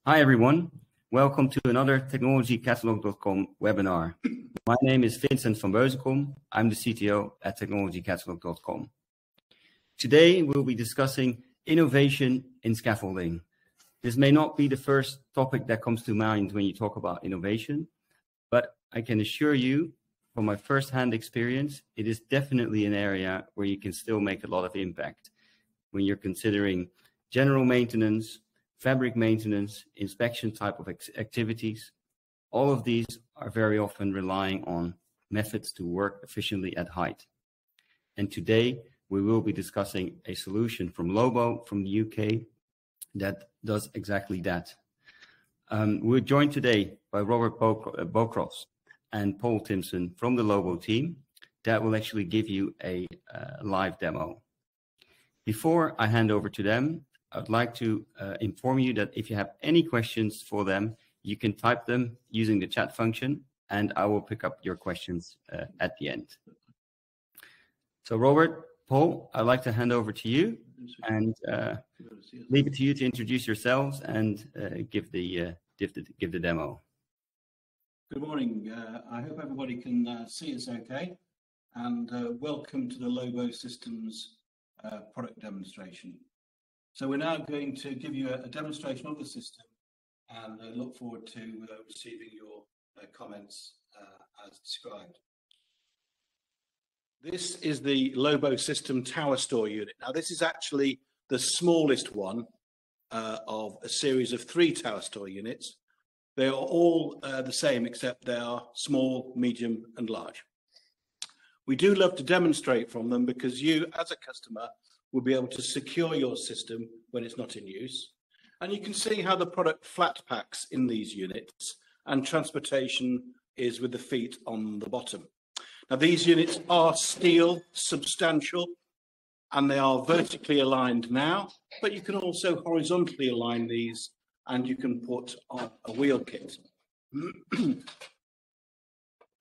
Hi everyone, welcome to another technologycatalog.com webinar. My name is Vincent van Beuzenkom. I'm the CTO at technologycatalog.com. Today we'll be discussing innovation in scaffolding. This may not be the first topic that comes to mind when you talk about innovation, but I can assure you from my first-hand experience, it is definitely an area where you can still make a lot of impact when you're considering general maintenance, fabric maintenance, inspection type of activities. All of these are very often relying on methods to work efficiently at height. And today we will be discussing a solution from LOBO from the UK that does exactly that. We're joined today by Robert Bokros and Paul Timson from the LOBO team that will actually give you a live demo. Before I hand over to them, I'd like to inform you that if you have any questions for them, you can type them using the chat function, and I will pick up your questions at the end. So Robert, Paul, I'd like to hand over to you and leave it to you to introduce yourselves and give the demo. Good morning. I hope everybody can see us okay, and welcome to the LOBO Systems product demonstration. So we're now going to give you a demonstration of the system, and I look forward to receiving your comments as described. This is the LOBO System Tower Store unit. Now this is actually the smallest one of a series of 3 Tower Store units. They are all the same, except they are small, medium and large. We do love to demonstrate from them because you, as a customer, will be able to secure your system when it's not in use. And you can see how the product flat packs in these units, and transportation is with the feet on the bottom. Now these units are steel, substantial, and they are vertically aligned now, but you can also horizontally align these and you can put on a wheel kit.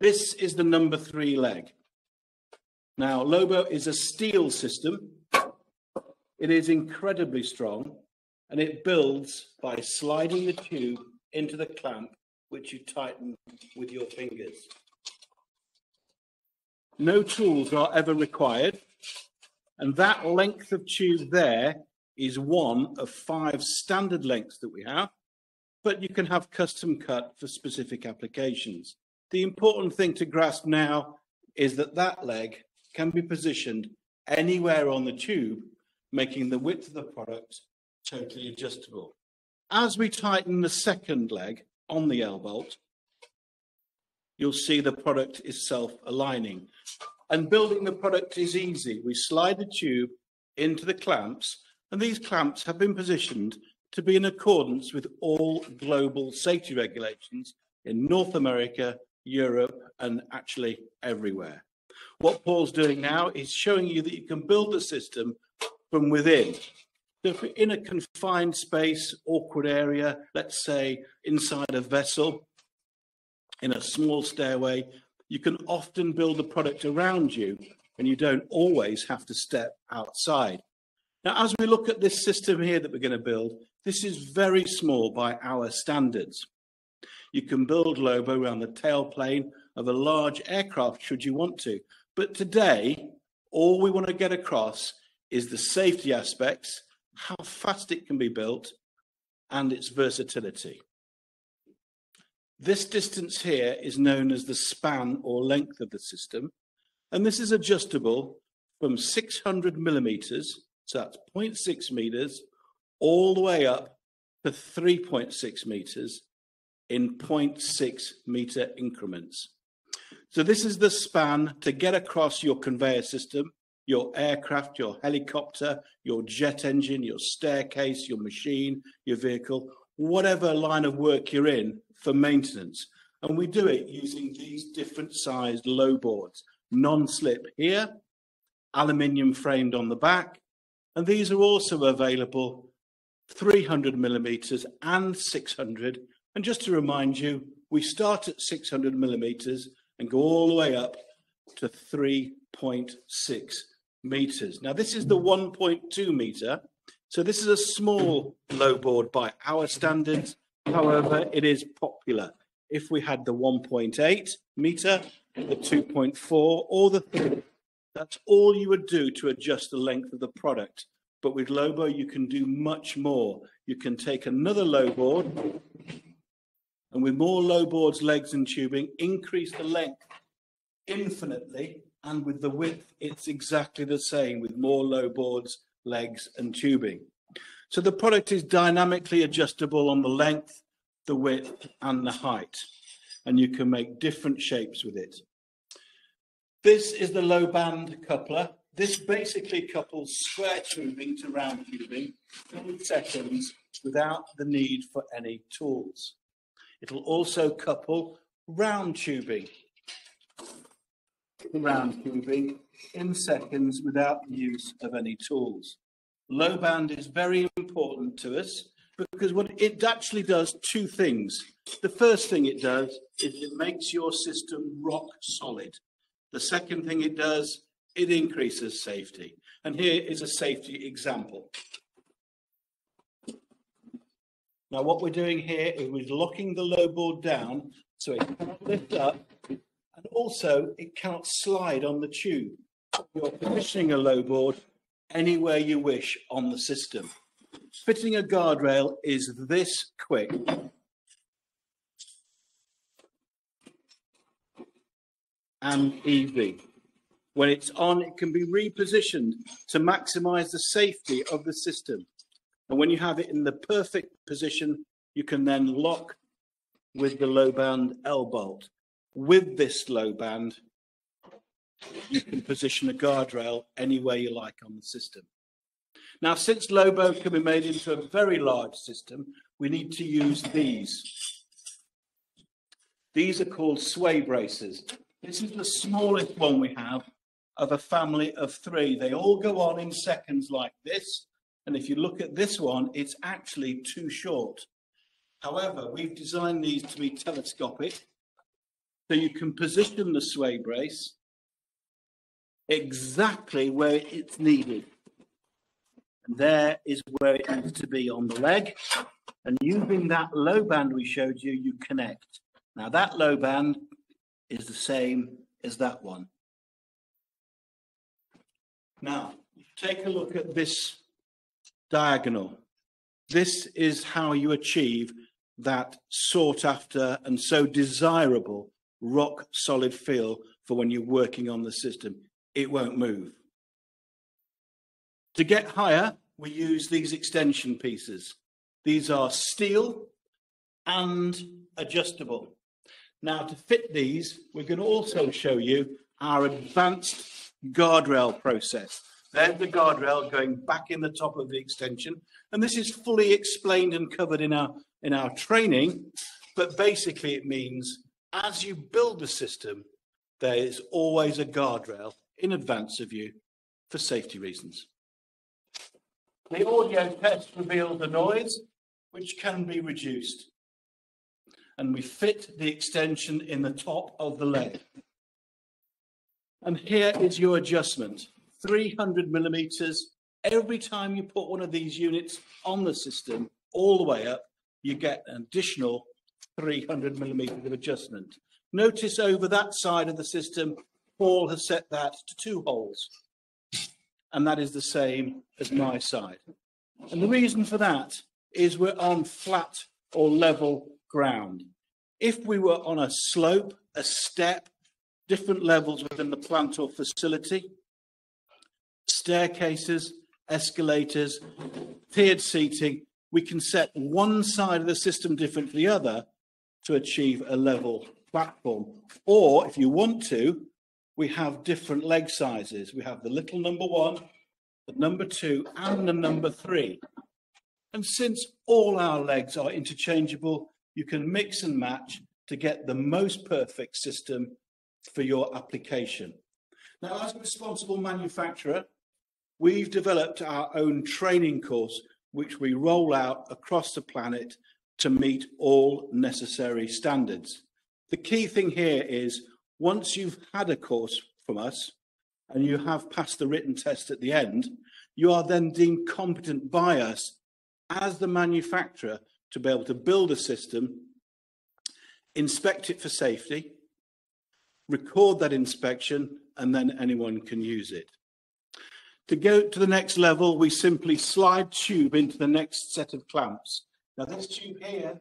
This is the number 3 leg. Now LOBO is a steel system. It is incredibly strong, and it builds by sliding the tube into the clamp, which you tighten with your fingers. No tools are ever required, and that length of tube there is one of 5 standard lengths that we have, but you can have custom cut for specific applications. The important thing to grasp now is that that leg can be positioned anywhere on the tube, making the width of the product totally adjustable. As we tighten the second leg on the L-bolt, you'll see the product is self-aligning. And building the product is easy. We slide the tube into the clamps, and these clamps have been positioned to be in accordance with all global safety regulations in North America, Europe, and actually everywhere. What Paul's doing now is showing you that you can build the system from within. So if we're in a confined space, awkward area, let's say inside a vessel, in a small stairway, you can often build the product around you, and you don't always have to step outside. Now, as we look at this system here that we're going to build, this is very small by our standards. You can build LOBO around the tailplane of a large aircraft should you want to. But today, all we want to get across is the safety aspects, how fast it can be built, and its versatility. This distance here is known as the span or length of the system, and this is adjustable from 600 millimeters, so that's 0.6 meters, all the way up to 3.6 meters in 0.6 meter increments. So this is the span to get across your conveyor system, your aircraft, your helicopter, your jet engine, your staircase, your machine, your vehicle, whatever line of work you're in for maintenance. And we do it using these different sized low boards, non-slip here, aluminium framed on the back, and these are also available 300 millimeters and 600. And just to remind you, we start at 600 millimeters and go all the way up to 3.6 meters. Now this is the 1.2 meter, so this is a small low board by our standards, However, it is popular. If we had the 1.8 meter, the 2.4 or the 3, that's all you would do to adjust the length of the product. But with LOBO, you can do much more. You can take another low board, and with more low boards, legs and tubing, increase the length infinitely, and with the width, it's exactly the same with more low boards, legs and tubing. So the product is dynamically adjustable on the length, the width and the height, and you can make different shapes with it. This is the low band coupler. This basically couples square tubing to round tubing in seconds without the need for any tools. It'll also couple round tubing in seconds without the use of any tools. Low band is very important to us because what it actually does two things. The first thing it does is it makes your system rock solid. The second thing it does, it increases safety. And here is a safety example. Now what we're doing here is we're locking the low board down so it cannot lift up, and also it cannot slide on the tube. You're positioning a low board anywhere you wish on the system. Fitting a guardrail is this quick. And easy. When it's on, it can be repositioned to maximize the safety of the system. And when you have it in the perfect position, you can then lock with the low band L bolt. With this low band, you can position a guardrail anywhere you like on the system. Now, since LOBO can be made into a very large system, we need to use these. These are called sway braces. This is the smallest one we have of a family of 3. They all go on in seconds like this. And if you look at this one, it's actually too short. However, we've designed these to be telescopic, so you can position the sway brace exactly where it's needed. And there is where it needs to be on the leg. And using that low band we showed you, you connect. Now that low band is the same as that one. Now, take a look at this diagonal. This is how you achieve that sought after and so desirable rock solid feel for when you're working on the system. It won't move. To get higher, we use these extension pieces. These are steel and adjustable. Now, to fit these, we're going to also show you our advanced guardrail process. There's the guardrail going back in the top of the extension. And this is fully explained and covered in our training. But basically, it means as you build the system, there is always a guardrail in advance of you for safety reasons. The audio test reveals the noise, which can be reduced. And we fit the extension in the top of the leg. And here is your adjustment, 300 millimeters. Every time you put one of these units on the system, all the way up, you get an additional 300 millimeters of adjustment. Notice over that side of the system, Paul has set that to 2 holes. And that is the same as my side. And the reason for that is we're on flat or level ground. If we were on a slope, a step, different levels within the plant or facility, staircases, escalators, tiered seating, we can set one side of the system different to the other to achieve a level platform. Or if you want to, we have different leg sizes. We have the little number 1, the number 2, and the number 3. And since all our legs are interchangeable, you can mix and match to get the most perfect system for your application. Now, as a responsible manufacturer, we've developed our own training course, which we roll out across the planet to meet all necessary standards. The key thing here is once you've had a course from us and you have passed the written test at the end, you are then deemed competent by us as the manufacturer to be able to build a system, inspect it for safety, record that inspection, and then anyone can use it. To go to the next level, we simply slide tube into the next set of clamps. Now this tube here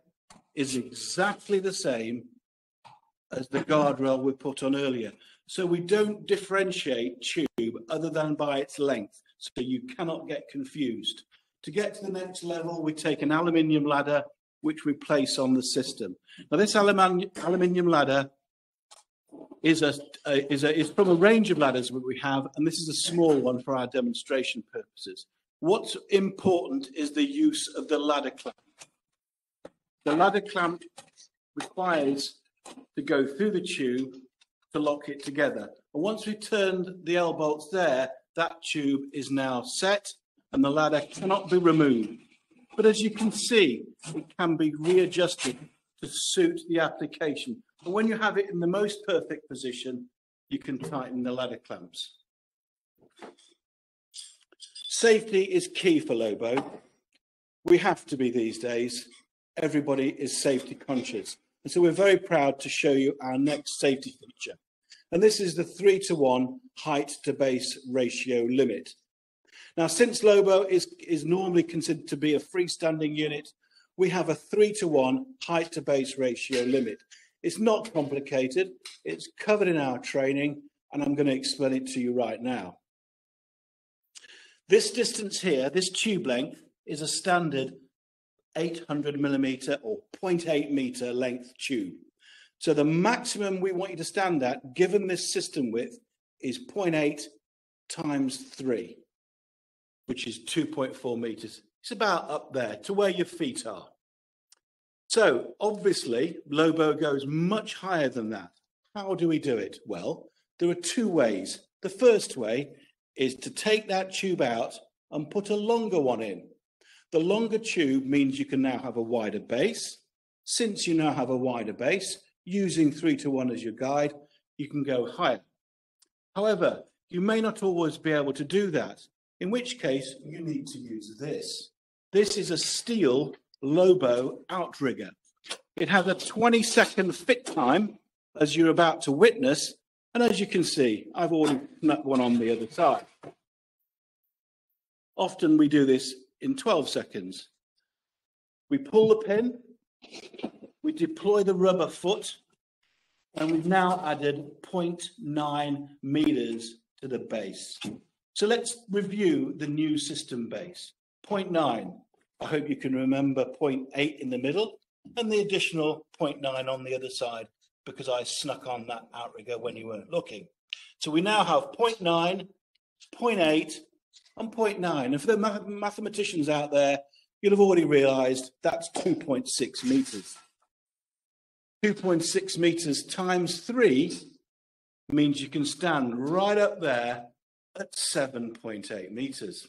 is exactly the same as the guardrail we put on earlier. So we don't differentiate tube other than by its length, so you cannot get confused. To get to the next level, we take an aluminium ladder, which we place on the system. Now this aluminium ladder is from a range of ladders that we have, and this is a small one for our demonstration purposes. What's important is the use of the ladder clamp. The ladder clamp requires to go through the tube to lock it together. And once we've turned the L bolts there, that tube is now set and the ladder cannot be removed. But as you can see, it can be readjusted to suit the application. And when you have it in the most perfect position, you can tighten the ladder clamps. Safety is key for LOBO. We have to be these days. Everybody is safety conscious. And so we're very proud to show you our next safety feature. And this is the 3:1 height to base ratio limit. Now, since LOBO is normally considered to be a freestanding unit, we have a 3:1 height to base ratio limit. It's not complicated. It's covered in our training, and I'm going to explain it to you right now. This distance here, this tube length, is a standard 800mm or 0.8 meter length tube. So the maximum we want you to stand at, given this system width, is 0.8 times 3, which is 2.4 meters. It's about up there to where your feet are. So obviously, LOBO goes much higher than that. How do we do it? Well, there are two ways. The first way is to take that tube out and put a longer one in. The longer tube means you can now have a wider base. Since you now have a wider base, using 3:1 as your guide, you can go higher. However, you may not always be able to do that, in which case you need to use this. This is a steel LOBO outrigger. It has a 20-second fit time, as you're about to witness, and as you can see, I've already snuck one on the other side. Often we do this in 12 seconds. We pull the pin, we deploy the rubber foot, and we've now added 0.9 meters to the base. So let's review the new system base. 0.9, I hope you can remember 0.8 in the middle, and the additional 0.9 on the other side, because I snuck on that outrigger when you weren't looking. So we now have 0.9, 0.8, and 0.9. And for the mathematicians out there, you'll have already realized that's 2.6 meters. 2.6 meters times 3 means you can stand right up there at 7.8 meters.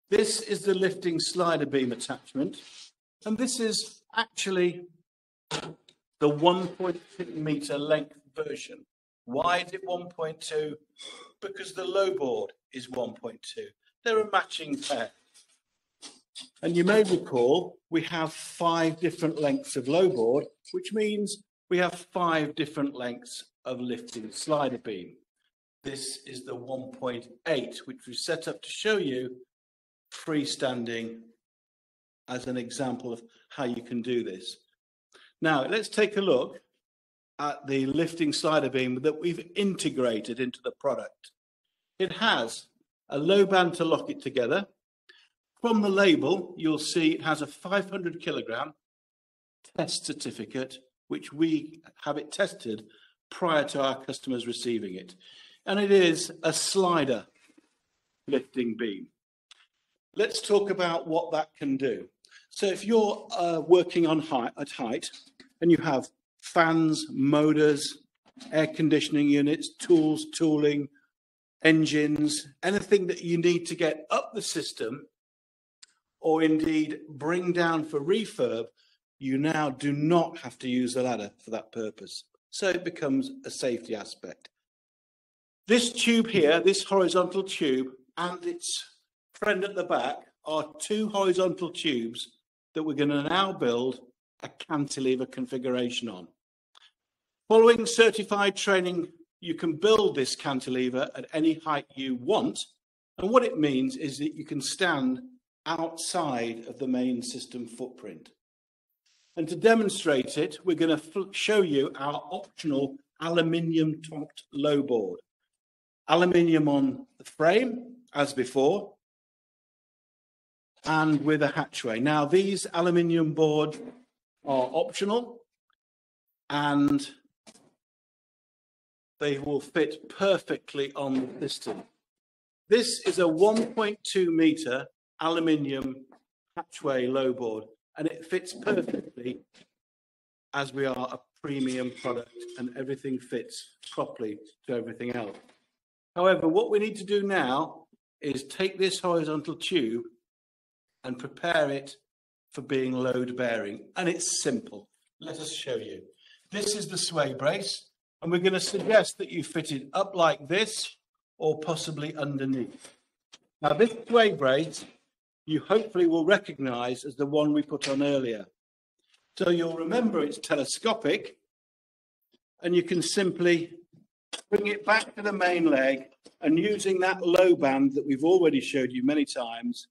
This is the lifting slider beam attachment, and this is actually the 1.2 meter length version. Why is it 1.2? Because the low board is 1.2. They're a matching pair. And you may recall we have 5 different lengths of low board, which means we have 5 different lengths of lifting slider beam. This is the 1.8, which we set up to show you freestanding as an example of how you can do this. Now, let's take a look at the lifting slider beam that we've integrated into the product. It has a low band to lock it together. From the label, you'll see it has a 500 kilogram test certificate, which we have it tested prior to our customers receiving it. And it is a slider lifting beam. Let's talk about what that can do. So if you're working on at height and you have fans, motors, air conditioning units, tools, tooling, engines, anything that you need to get up the system or indeed bring down for refurb, you now do not have to use the ladder for that purpose. So it becomes a safety aspect. This tube here, this horizontal tube, and its friend at the back are 2 horizontal tubes that we're going to now build a cantilever configuration on. Following certified training, you can build this cantilever at any height you want. And what it means is that you can stand outside of the main system footprint. And to demonstrate it, we're going to show you our optional aluminium topped low board. Aluminium on the frame, as before, and with a hatchway. Now, these aluminium boards are optional, and they will fit perfectly on the system. This is a 1.2 meter aluminium hatchway low board, and it fits perfectly as we are a premium product and everything fits properly to everything else. However, what we need to do now is take this horizontal tube and prepare it for being load bearing. And it's simple. Let us show you. This is the sway brace, and we're going to suggest that you fit it up like this or possibly underneath. Now, this sway brace you hopefully will recognize as the one we put on earlier. So you'll remember it's telescopic, and you can simply bring it back to the main leg, and using that low band that we've already showed you many times,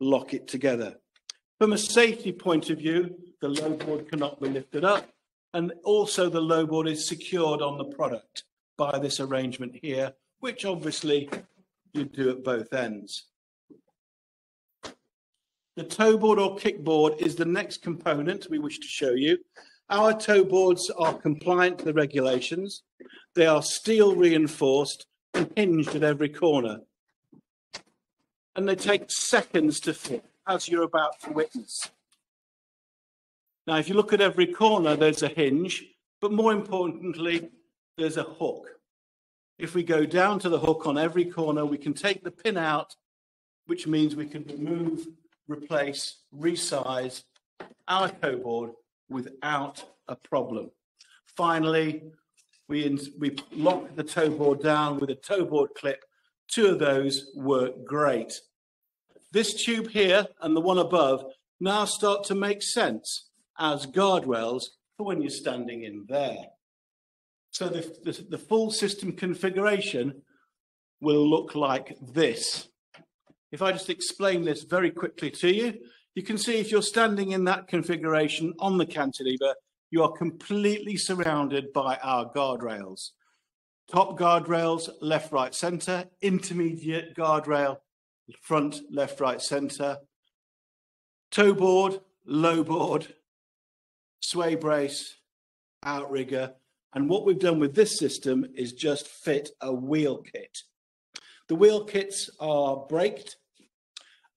lock it together. From a safety point of view, the low board cannot be lifted up, and also the low board is secured on the product by this arrangement here, which obviously you do at both ends. The toe board or kickboard is the next component we wish to show you. Our toe boards are compliant to the regulations. They are steel reinforced and hinged at every corner. And they take seconds to fit, as you're about to witness. Now, if you look at every corner, there's a hinge, but more importantly, there's a hook. If we go down to the hook on every corner, we can take the pin out, which means we can remove, replace, resize our toe board without a problem. Finally, we lock the toe board down with a toe board clip. Two of those work great. This tube here and the one above now start to make sense as guardrails for when you're standing in there. So the full system configuration will look like this. If I just explain this very quickly to you, you can see if you're standing in that configuration on the cantilever, you are completely surrounded by our guardrails. Top guardrails, left, right, center, intermediate guardrail, front, left, right, center, toe board, low board, sway brace, outrigger. And what we've done with this system is just fit a wheel kit. The wheel kits are braked,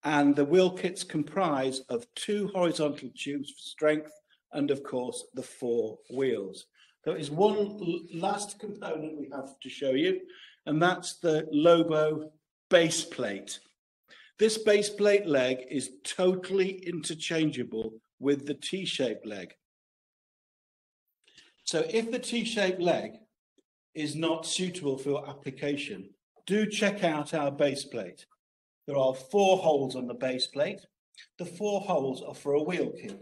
and the wheel kits comprise of 2 horizontal tubes for strength and, of course, the 4 wheels. There is one last component we have to show you, and that's the LOBO base plate. This base plate leg is totally interchangeable with the T-shaped leg. So if the T-shaped leg is not suitable for your application, do check out our base plate. There are 4 holes on the base plate. The 4 holes are for a wheel kit.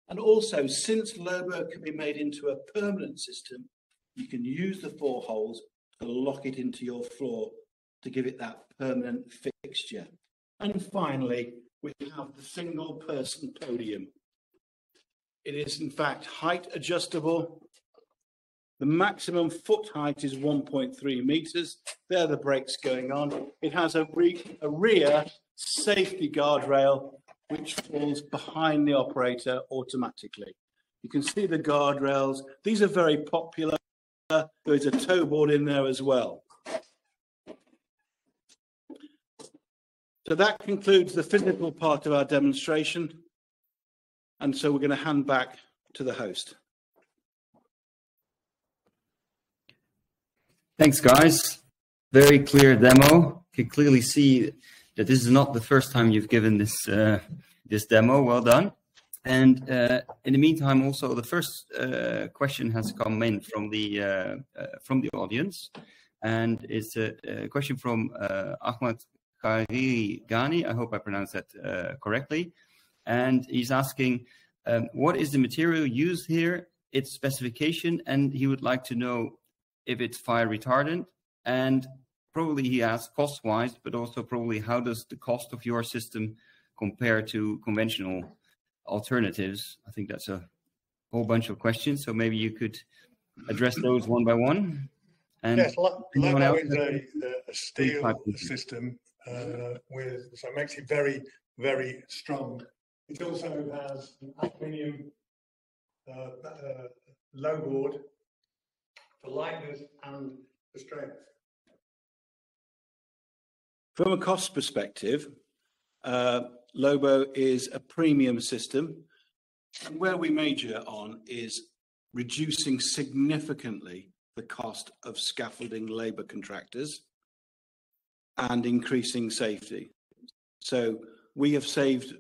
And also, since LOBO can be made into a permanent system, you can use the 4 holes to lock it into your floor to give it that permanent fixture. And finally, we have the single person podium. It is in fact height adjustable. The maximum foot height is 1.3 meters. There are the brakes going on. It has a rear safety guardrail which falls behind the operator automatically. You can see the guardrails. These are very popular. There is a toe board in there as well. So that concludes the physical part of our demonstration. And so we're going to hand back to the host. Thanks, guys. Very clear demo. You can clearly see that this is not the first time you've given this this demo. Well done. And in the meantime, also the first question has come in from the audience, and it's a question from Ahmad Khariri Ghani. I hope I pronounced that correctly. and he's asking, what is the material used here, its specification, and he would like to know if it's fire retardant, and probably he asks cost-wise, but also probably how does the cost of your system compare to conventional alternatives? I think that's a whole bunch of questions, so maybe you could address those one by one. And yes, LOBO is a steel system so it makes it very, very strong. It also has an aluminium low board for lightness and for strength. From a cost perspective, LOBO is a premium system. And where we major on is reducing significantly the cost of scaffolding labour contractors and increasing safety. So we have saved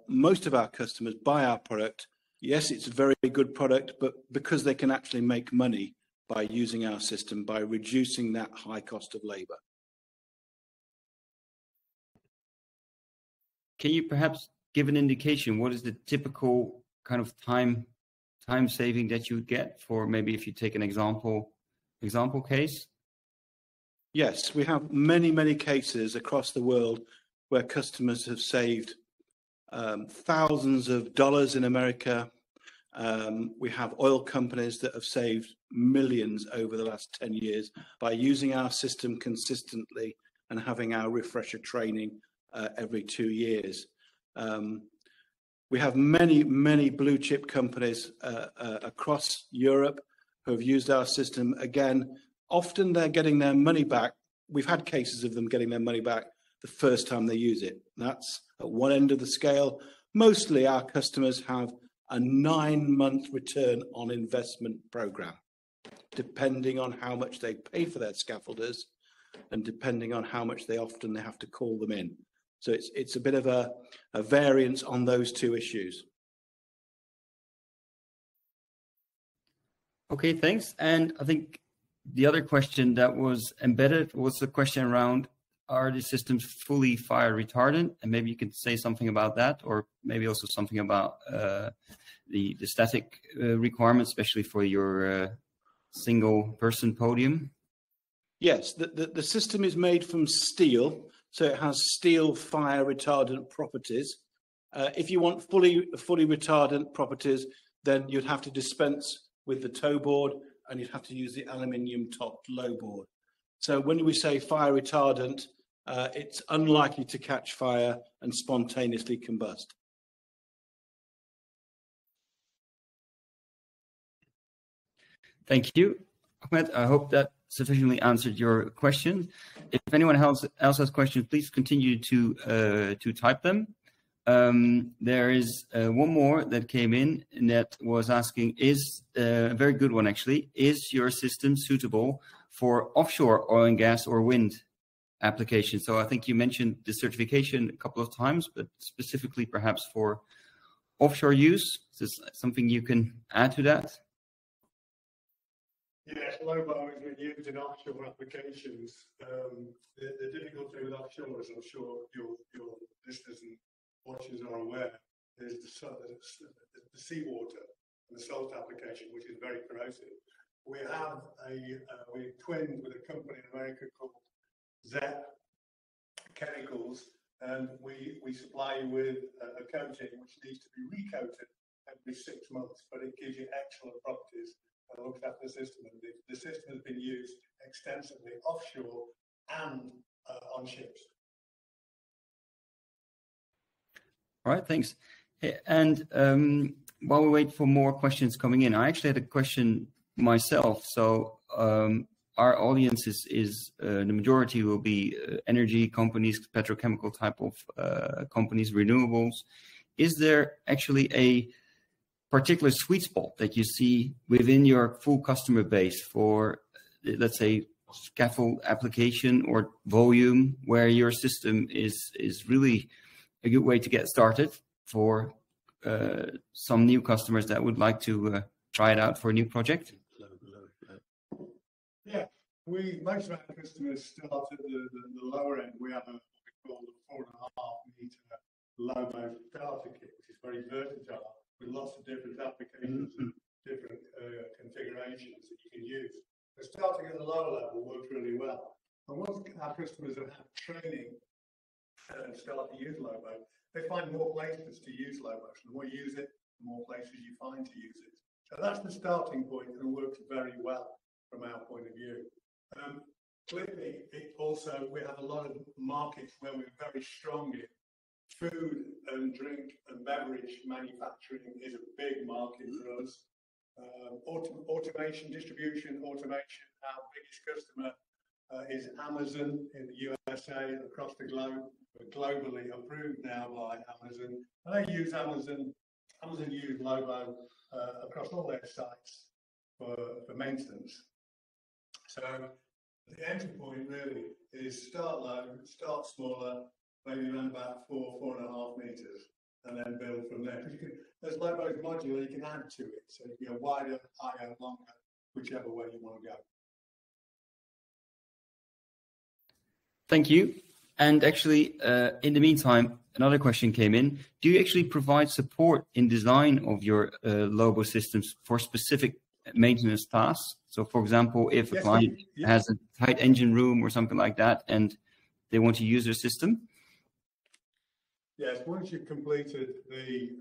most of our customers by our product. Yes, it's a very good product, but because they can actually make money by using our system, by reducing that high cost of labour. Can you perhaps give an indication what is the typical kind of time saving that you would get for, maybe if you take an example case? Yes, we have many cases across the world where customers have saved thousands of dollars in America. We have oil companies that have saved millions over the last 10 years by using our system consistently and having our refresher training every 2 years. We have many blue chip companies across Europe who have used our system. Again, often they're getting their money back. We've had cases of them getting their money back the first time they use it. That's at one end of the scale. Mostly our customers have a 9-month return on investment program, depending on how much they pay for their scaffolders and depending on how much they have to call them in. So it's a bit of a variance on those two issues. Okay, thanks. And I think the other question that was embedded was the question around, are the systems fully fire retardant? And maybe you could say something about that, or maybe also something about the static requirements, especially for your single person podium. Yes, the system is made from steel, so it has steel fire retardant properties. If you want fully retardant properties, then you'd have to dispense with the toe board and you'd have to use the aluminium topped low board. So when we say fire retardant, it's unlikely to catch fire and spontaneously combust. Thank you, Ahmed. I hope that sufficiently answered your question. If anyone else has questions, please continue to type them. There is one more that came in and that was asking, is a very good one actually, is your system suitable for offshore oil and gas or wind applications? So I think you mentioned the certification a couple of times, but specifically perhaps for offshore use. Is this something you can add to that? Yes, LOBO has been used in offshore applications. The difficulty with offshore, as I'm sure your listeners and watchers are aware, is the seawater and the salt application, which is very corrosive. We twinned with a company in America called ZEP Chemicals, and we supply you with a coating which needs to be recoated every 6 months, but it gives you excellent properties and looks after the system. And the system has been used extensively offshore and on ships. All right, thanks. And while we wait for more questions coming in, I actually had a question myself. So our audience is the majority will be energy companies, petrochemical type of companies, renewables. Is there actually a particular sweet spot that you see within your full customer base for, let's say, scaffold application or volume, where your system is really a good way to get started for some new customers that would like to try it out for a new project? Yeah, most of our customers start at the lower end. We have what we call the 4.5 meter LOBO starter kit, which is very versatile with lots of different applications and different configurations that you can use. So starting at the lower level works really well. And once our customers have had training and start to use LOBO, they find more places to use LOBO. So the more you use it, the more places you find to use it. So that's the starting point, and it works very well from our point of view. Clearly, we have a lot of markets where we're very strong in. Food and drink and beverage manufacturing is a big market for us. Automation, distribution automation, our biggest customer is Amazon in the USA and across the globe. We're globally approved now by Amazon. And they use Amazon use LOBO across all their sites for maintenance. So the entry point really is start low, start smaller, maybe around about 4.5 meters, and then build from there. Because you can, as LOBO is modular, you can add to it. So you can go wider, higher, longer, whichever way you want to go. Thank you. And actually, in the meantime, another question came in. Do you actually provide support in design of your LOBO systems for specific maintenance tasks? So, for example, if a client has a tight engine room or something like that, and they want to use your system? Yes, once you've completed the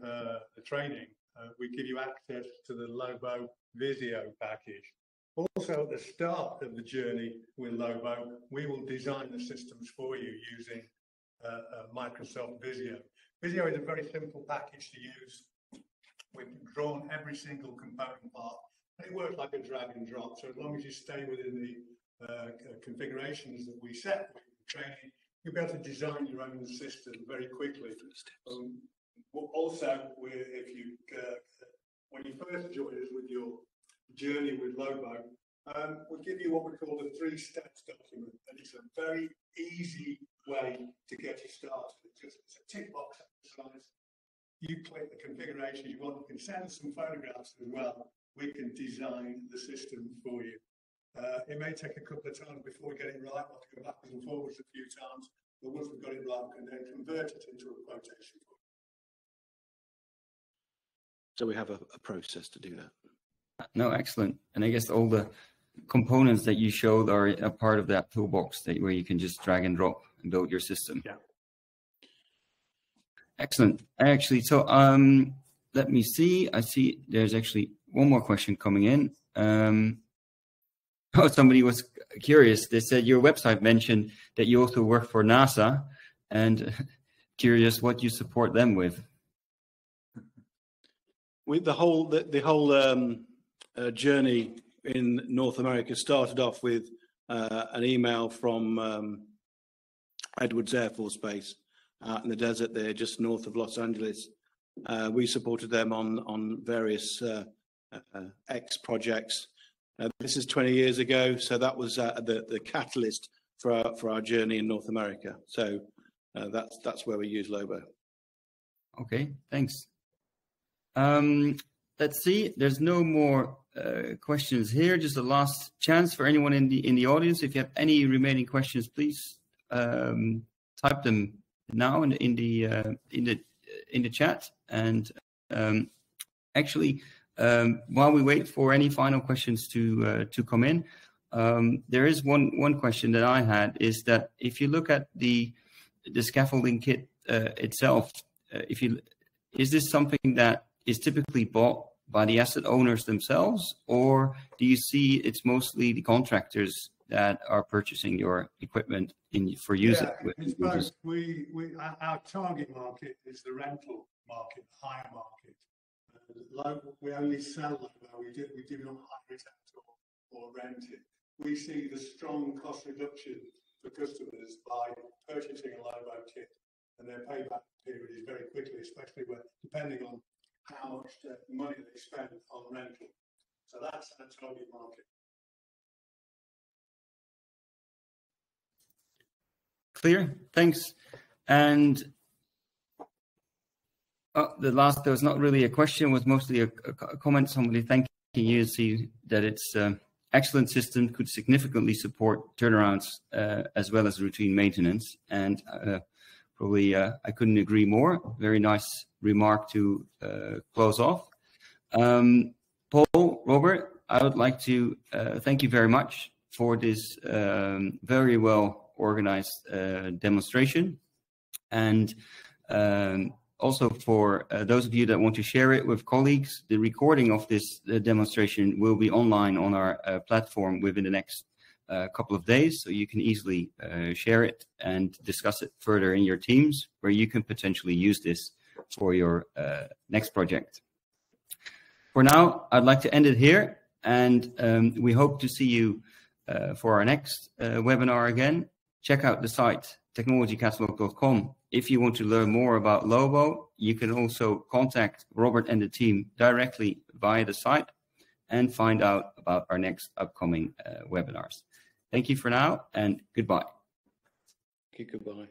training, we give you access to the LOBO Visio package. Also, at the start of the journey with LOBO, we will design the systems for you using Microsoft Visio. Visio is a very simple package to use. We've drawn every single component part. It works like a drag and drop. So as long as you stay within the configurations that we set with training, you'll be able to design your own system very quickly. Also, when you first join us with your journey with LOBO, we'll give you what we call the 3 steps document, and it's a very easy way to get you started. It's a tick box exercise. You click the configuration you want. You can send some photographs as well. We can design the system for you. It may take a couple of times before we get it right. We'll have to go backwards and forwards a few times, but once we've got it right, we can then convert it into a quotation for you. So we have a process to do that. No, excellent. And I guess all the components that you showed are a part of that toolbox where you can just drag and drop and build your system. Yeah. Excellent. Actually, so let me see. I see there's actually one more question coming in. Somebody was curious. They said your website mentioned that you also work for NASA, and curious what you support them with. With the whole journey in North America started off with an email from Edwards Air Force Base out in the desert there, just north of Los Angeles. We supported them on various X projects. This is 20 years ago, so that was the catalyst for our journey in North America. So that's where we use LOBO. Okay, thanks. Let's see. There's no more questions here. Just a last chance for anyone in the audience. If you have any remaining questions, please type them now in the chat. And actually, while we wait for any final questions to come in, there is one question that I had, is that if you look at the scaffolding kit itself, is this something that is typically bought by the asset owners themselves, or do you see it's mostly the contractors that are purchasing your equipment for use? It's both. Our target market is the rental market, the hire market. We only sell LOBO. We do not hire it out or rent it. We see the strong cost reduction for customers by purchasing a LOBO kit, and their payback period is very quickly, especially depending on how much money they spend on rental. So that's our target market. Clear, thanks. And there was not really a question, it was mostly a comment. Somebody thanking you, see that it's excellent system, could significantly support turnarounds as well as routine maintenance. And Probably I couldn't agree more. Very nice remark to close off. Paul, Robert, I would like to thank you very much for this very well organized demonstration. And also for those of you that want to share it with colleagues, the recording of this demonstration will be online on our platform within the next couple of days, so you can easily share it and discuss it further in your teams, where you can potentially use this for your next project. For now, I'd like to end it here, and we hope to see you for our next webinar again. Check out the site technologycatalog.com. If you want to learn more about LOBO, you can also contact Robert and the team directly via the site and find out about our next upcoming webinars. Thank you for now, and goodbye. Goodbye.